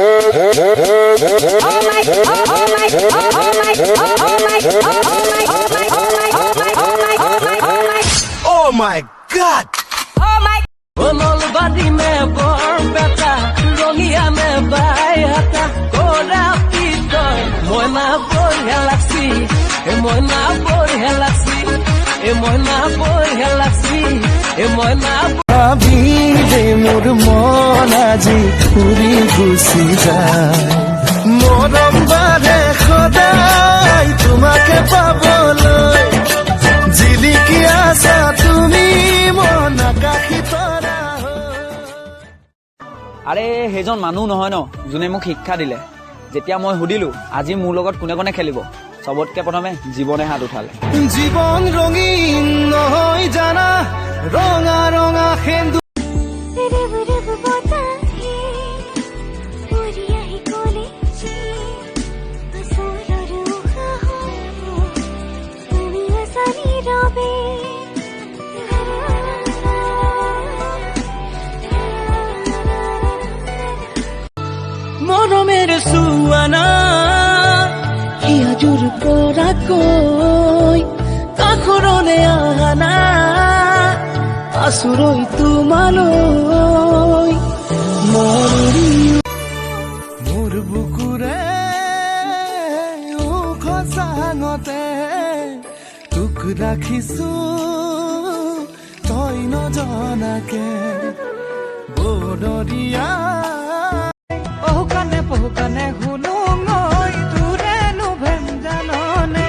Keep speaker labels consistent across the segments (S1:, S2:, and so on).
S1: Oh my God!
S2: Bari में bore बेटा रोगिया में बाई हता कोरा पीतो Mona bore Galaxy A Mona bore Galaxy A Mona bore Galaxy A Mona
S3: ভাবি দে মোর মন আজি উৰি গুচি যায় মৰম বাৰে সদায় তোমাকে পাবলৈ জিলিকি আছা তুমি মন আকাশী তৰা
S4: আৰে হেজন মানুহ নহয় ন যোনে মোক শিক্ষা দিলে যেতিয়া মই সুধিলো আজি মোৰ লগত কোনে কোনে খেলিব সবতকে প্ৰথমে জীৱনে হাত উঠালে
S3: জীৱন ৰঙীন নহয় জানা ৰঙা ৰঙা সেন্দু
S2: মৰমেৰে সুৱানা হিয়াজুৰ পৰা কৈ কাখৰলে আহানা আছুৰৈ তোমালৈ
S3: মোৰ বুকুৰে খচাঙতে তোক ৰাখিছো তই নজনাকে বদৰীয়া
S2: বহুকানে শুনো মই তোৰে নুভেম জাননে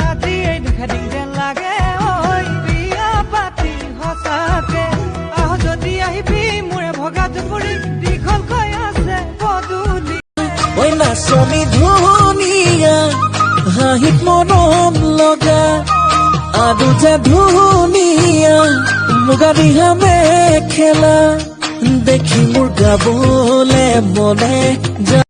S2: আজি এই দেখা দিন যেন লাগে ঐ বিয়া পাতি সঁচাকে আহ যদি আহিবি মোৰে ভগা জুপুৰি দীঘলকৈ আছে পদূলি
S3: ঐ নাচনী ধুনীয়া হাঁহিত মৰম লগা আৰু যে ধুনীয়া মুগা দিহা মেখেলা দেখি মোৰ গাবলে মনে